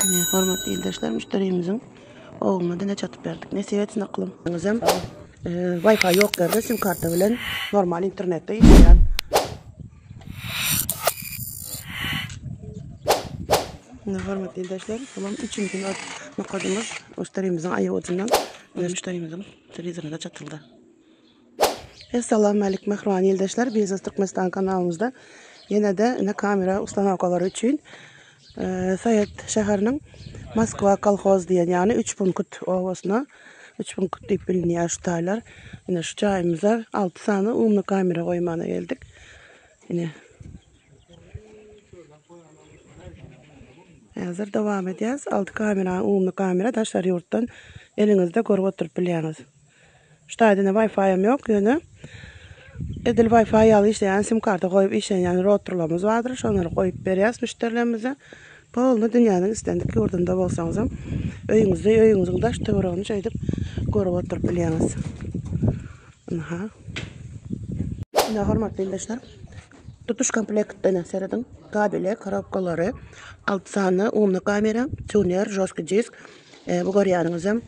Hormatly ildaşlar, müşterimizin oğluna dine çatıp berdik. Nesiyetini kılım. Bizim Wi-Fi yok derdi, sim kartı bilen normal internette işleyen. Hormatly ildaşlar, tamam 3. gün makadımız müşterimizin ayı ucundan müşterimizin televizoruna da çatıldı. Assalamu alaikum mehruani ildaşlar, Biznes Türkmenistan kanalımızda yine de kamera ustanovkaları için Sayet şehirinin Moskva kolhoz diyen yani 3 punkut ovasına 3 punkut deyip biliniyor şu taylar. Yine şu çayımıza 6 tane umlu kamera koymana geldik. Yine hazır devam edeceğiz. 6 kamera, umlu kamera taşlar yurttan elinizde görüp oturup biliyorsunuz. Şu tayda Wi-Fi'm yok yani. Edil Wi-Fi alı işleyen sim kartı koyup işleyen yani routerlarımız vardır. Onları koyup veriyoruz müşterilerimize. Pahalı dünyanın istendik yurdunda bolsanız öyünüzün daş tövrağını şeydip görüp oturup biliyorsunuz. Yine hormatly ildaşlar, tutuş komplektini seyredin. Kabeli, korobkaları, 6 tane umlu kamera, tuner, joski disk. Bu görüyorsunuz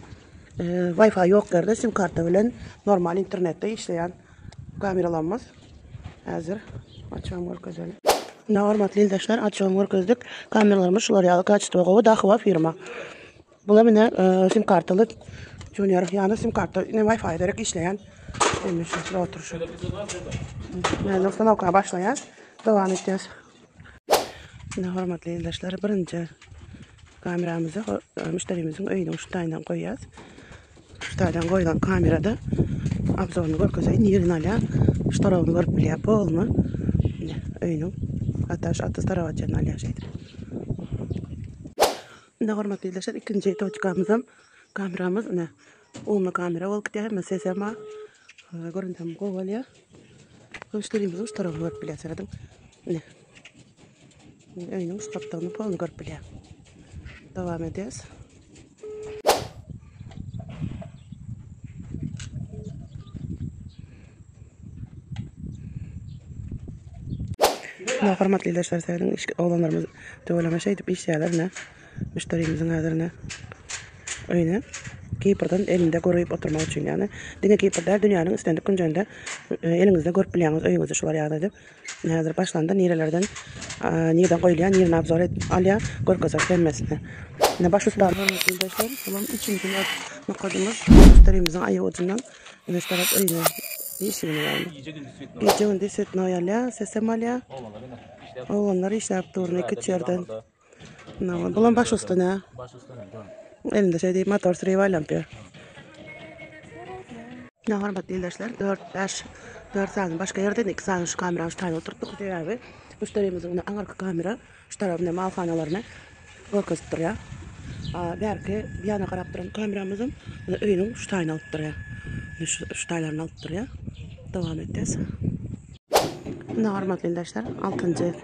Wi-Fi yok yerde sim kartı bilen normal internette işleyen kameralarımız hazır. Açalım görkezeli. Hormatly ildaşlar, açalım görkezdik. Kameralarımız şular yalı kaçtı ve dahva firma. Buna mine sim kartılı junior yani sim kartı Wi-Fi ederek işleyen router. Yani ustanovkaya başlayacağız. Devam edeceğiz. Hormatly ildaşlar, birinci kameramızı müşterimizin öyünün uçtayından koyacağız. Uçtaydan koyulan kamerada abzorunu görkezeyim. Yerini alaya, şu tarafını görüp biliyor. Bol mu? Öyünün atış tarafı açığını alaya şeydir. Hormatly ildaşlar, ikinci kameramız umlu kamera ol gidiyor. Hemen sesema görüntüm kovalıyor. Müşterimizin şu tarafını görüp biliyor. Seyredin. Öyünün şu kaptağını polunu görüp biliyor. Devam edeceğiz. Hormatly ildaşlar, seyredin. Oğlanlarımız dövüleme şey deyip işlerler müşterimizin hazırına öyle keeper'dan elinde görüp oturmak için yani. Dine keeper'lar dünyanın istendik güncende elinizde görüp biliyorsunuz öyünüzde şular yani edip hazır başlandı nerelerden nereden koyulayan nereden abzor alya görkezek denmesine. Başüstü arkadaşlar tamam 3. gün makadımız müşterimizin ayı ucundan müşterek öyle işini yani. Gece gündüz sütünü ayarlaya, sesem alya. Oğlanları işlep durun iki yerden. Bulan başüstü ne? Elinde şey değil, motor sürüyor yapıyor. Hormatly ildaşlar, 4 tane başka yerden 2 tane şu kameranın şu tane oturttuk diyor abi. Müşterimizin arka kamera şu tarafında malxanalarına görkezip duruyor. Belki bir yana qarap duran kameramızın öyünün şu tane alıp duruyor. Şu taylarını alıp duruyor. Devam edeceğiz. Hormatly ildaşlar, 6.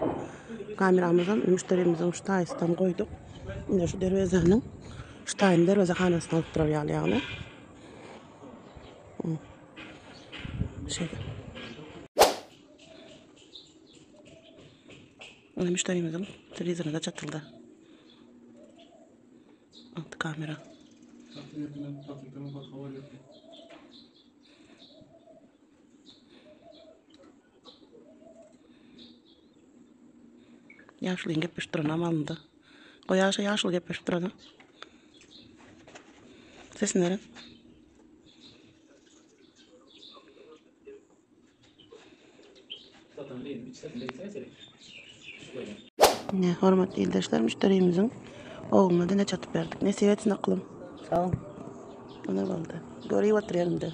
kameramızın müşterimizin şu tayısından koyduk. Yine şu dervezenin şu tayını dervezehanasını alıp duruyor yani. Müşterimizin televizyona da çatıldı. Altı kamera. Yaşlı gepmiş durana malında. O yaşlı gepmiş durana. Ses nere? Hormatly ildaşlar, müşterimizin oğluna dine çatıp berdik. Nesiyetini kılım. Sağ ol. Ona kaldı. Görüyor oturuyor elimde.